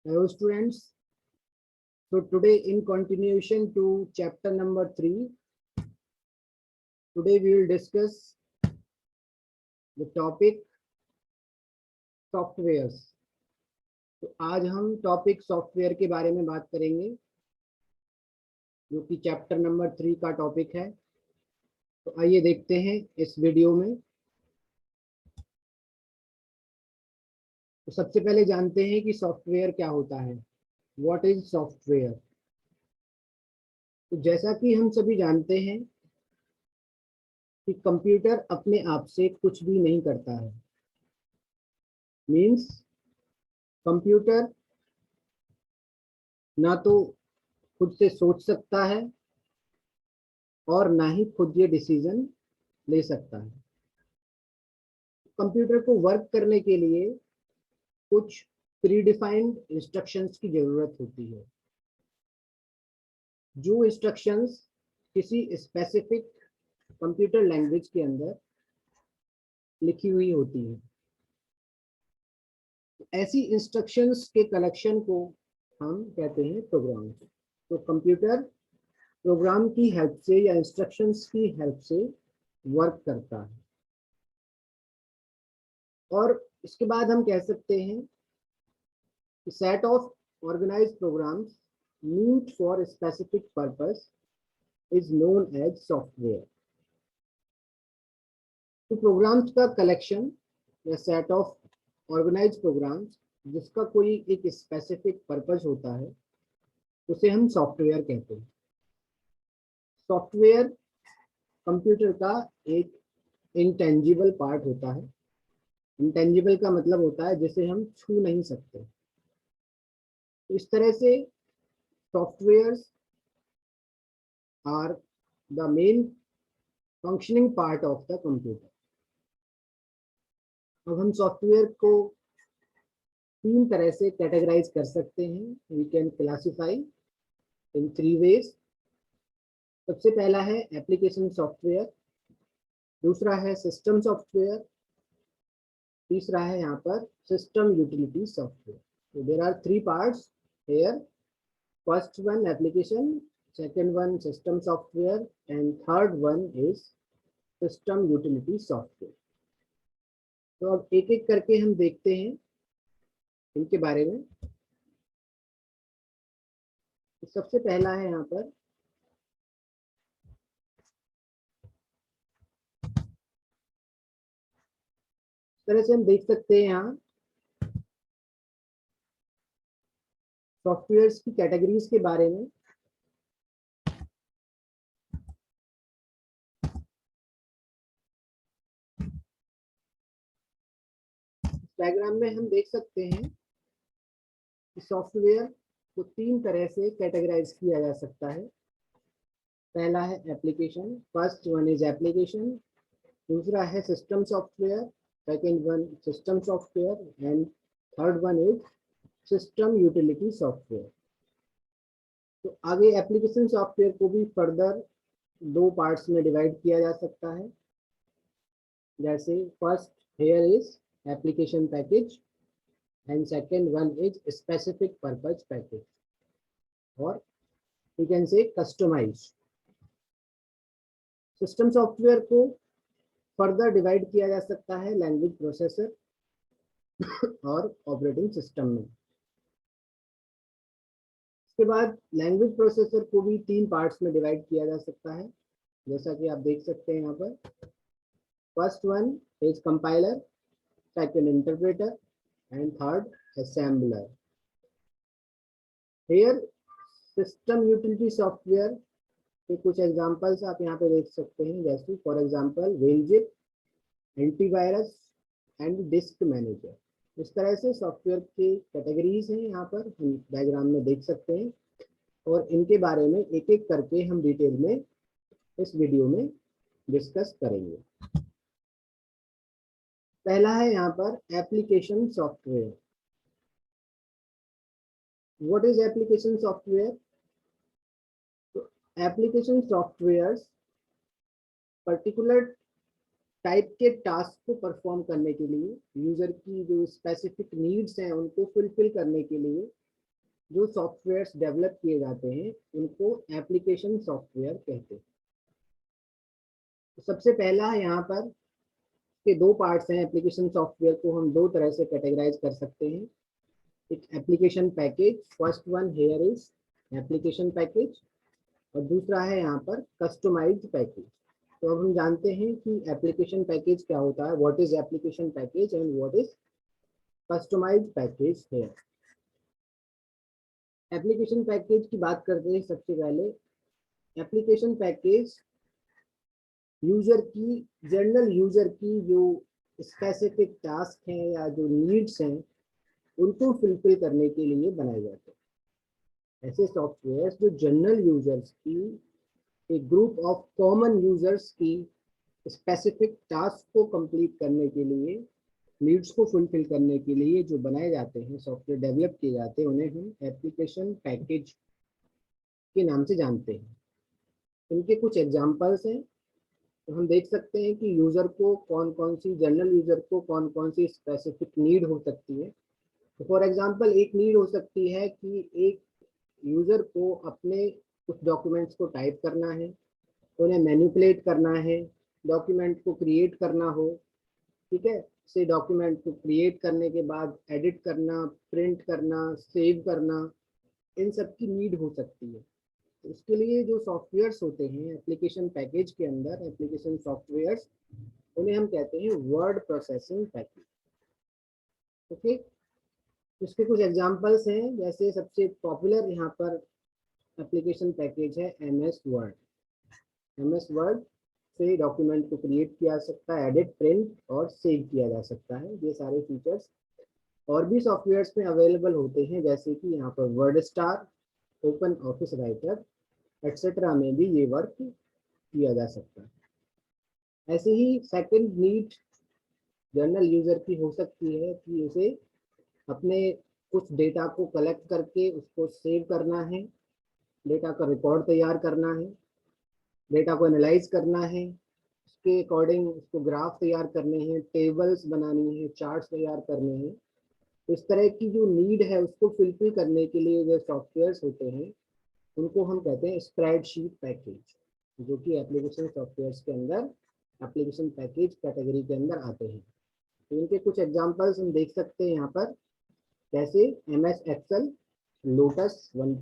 Hello students. So today in continuation to chapter number 3, today we will discuss the topic softwares. तो आज हम topic software के बारे में बात करेंगे जो कि चैप्टर नंबर 3 का टॉपिक है। तो आइए देखते हैं इस वीडियो में। तो सबसे पहले जानते हैं कि सॉफ्टवेयर क्या होता है। What is software? तो जैसा कि हम सभी जानते हैं कि कंप्यूटर अपने आप से कुछ भी नहीं करता है। मीन्स कंप्यूटर ना तो खुद से सोच सकता है और ना ही खुद ये डिसीजन ले सकता है। कंप्यूटर को वर्क करने के लिए कुछ प्रीडिफाइंड इंस्ट्रक्शंस की जरूरत होती है, जो इंस्ट्रक्शंस किसी स्पेसिफिक कंप्यूटर लैंग्वेज के अंदर लिखी हुई होती है। ऐसी इंस्ट्रक्शंस के कलेक्शन को हम कहते हैं प्रोग्राम। तो कंप्यूटर प्रोग्राम की हेल्प से या इंस्ट्रक्शंस की हेल्प से वर्क करता है। और इसके बाद हम कह सकते हैं कि set of organised programs meant for specific purpose is known as software. तो प्रोग्राम्स का कलेक्शन या सेट ऑफ ऑर्गेनाइज्ड प्रोग्राम्स जिसका कोई एक स्पेसिफिक पर्पस होता है उसे हम सॉफ्टवेयर कहते हैं। सॉफ्टवेयर कंप्यूटर का एक इंटेंजिबल पार्ट होता है। इंटेंजिबल का मतलब होता है जिसे हम छू नहीं सकते। तो इस तरह से softwares are the main functioning part of the computer. अब हम सॉफ्टवेयर को 3 तरह से कैटेगराइज कर सकते हैं। We can classify in 3 ways. सबसे पहला है एप्लीकेशन सॉफ्टवेयर, दूसरा है सिस्टम सॉफ्टवेयर, तीसरा है यहाँ पर system utility software. So there are 3 parts here. First one application, second one system software, and third one is system utility software. तो अब एक एक करके हम देखते हैं इनके बारे में। तो सबसे पहला है यहाँ पर इस तरह से हम देख सकते हैं यहाँ सॉफ्टवेयर्स की कैटेगरीज के बारे में। डायग्राम में हम देख सकते हैं कि सॉफ्टवेयर को 3 तरह से कैटेगराइज किया जा सकता है। पहला है application, first one is application, दूसरा है system software, second one system software, and third one is system utility software. तो आगे एप्लीकेशन सॉफ्टवेयर को भी फर्दर 2 पार्ट्स में डिवाइड किया जा सकता है। जैसे first here is application package and second one is specific purpose package, और we can say customize. System software को फर्दर डिवाइड किया जा सकता है लैंग्वेज प्रोसेसर और ऑपरेटिंग सिस्टम में। इसके बाद लैंग्वेज प्रोसेसर को भी 3 पार्ट्स में डिवाइड किया जा सकता है, जैसा कि आप देख सकते हैं यहाँ पर। First one is compiler, second interpreter, and third assembler. Here system utility software के कुछ एग्जांपल्स आप यहाँ पे देख सकते हैं, जैसे for example WinZip, antivirus and disk manager. इस तरह से सॉफ्टवेयर की कैटेगरीज हैं, यहाँ पर हम डायग्राम में देख सकते हैं, और इनके बारे में एक एक करके हम डिटेल में इस वीडियो में डिस्कस करेंगे। पहला है यहाँ पर application software. What is application software? Application software particular type के टास्क को परफॉर्म करने के लिए, यूजर की जो स्पेसिफिक नीड्स हैं उनको फुलफिल करने के लिए जो सॉफ्टवेयर्स डेवलप किए जाते हैं उनको एप्लीकेशन सॉफ्टवेयर कहते हैं। तो सबसे पहला है यहाँ पर के दो पार्ट्स हैं। एप्लीकेशन सॉफ्टवेयर को हम दो तरह से कैटेगराइज कर सकते हैं। एक application package, first one hair is application package, और दूसरा है यहाँ पर कस्टमाइज्ड पैकेज। तो अब हम जानते हैं कि एप्लीकेशन पैकेज क्या होता है, what is application package and what is customised package here. Application package की बात करते हैं सबसे पहले। एप्लीकेशन पैकेज यूजर की, जनरल यूजर की जो स्पेसिफिक टास्क हैं या जो नीड्स हैं उनको फुलफिल करने के लिए बनाए जाते हैं। ऐसे सॉफ्टवेयर जो जनरल यूजर्स की, एक ग्रुप ऑफ कॉमन यूजर्स की स्पेसिफिक टास्क को कंप्लीट करने के लिए, नीड्स को फुलफिल करने के लिए जो बनाए जाते हैं, सॉफ्टवेयर डेवलप किए जाते हैं, उन्हें हम एप्लीकेशन पैकेज के नाम से जानते हैं। इनके कुछ एग्जांपल्स हैं। तो हम देख सकते हैं कि यूजर को कौन कौन सी, जनरल यूजर को कौन कौन सी स्पेसिफिक नीड हो सकती है। तो फॉर एग्जांपल एक नीड हो सकती है कि एक यूजर को अपने कुछ डॉक्यूमेंट्स को टाइप करना है, उन्हें मैनिपुलेट करना है, डॉक्यूमेंट को क्रिएट करना हो, ठीक है। से डॉक्यूमेंट को क्रिएट करने के बाद एडिट करना, प्रिंट करना, सेव करना, इन सब की नीड हो सकती है। तो उसके लिए जो सॉफ्टवेयर्स होते हैं एप्लीकेशन पैकेज के अंदर, एप्लीकेशन सॉफ्टवेयर्स, उन्हें हम कहते हैं वर्ड प्रोसेसिंग पैकेज। ओके, इसके कुछ एग्जांपल्स हैं। जैसे सबसे पॉपुलर यहाँ पर एप्लीकेशन पैकेज है MS वर्ड। MS वर्ड से डॉक्यूमेंट को क्रिएट किया जा सकता है, एडिट, प्रिंट और सेव किया जा सकता है। ये सारे फीचर्स और भी सॉफ्टवेयर्स में अवेलेबल होते हैं, जैसे कि यहाँ पर word star, open office writer etcetera में भी ये वर्क किया जा सकता है। ऐसे ही सेकंड नीड जनरल यूजर की हो सकती है कि उसे अपने कुछ डेटा को कलेक्ट करके उसको सेव करना है, डेटा का रिकॉर्ड तैयार करना है, डेटा को एनालाइज करना है, उसके अकॉर्डिंग उसको ग्राफ तैयार करने हैं, टेबल्स बनानी है, चार्ट्स तैयार करने हैं। इस तरह की जो नीड है उसको फुलफिल करने के लिए जो सॉफ्टवेयर्स होते हैं उनको हम कहते हैं स्प्रेडशीट पैकेज, जो कि एप्लीकेशन सॉफ्टवेयर्स के अंदर एप्लीकेशन पैकेज कैटेगरी के अंदर आते हैं। तो इनके कुछ एग्जांपल्स हम देख सकते हैं यहाँ पर, जैसे MS एक्सेल, लोटस 1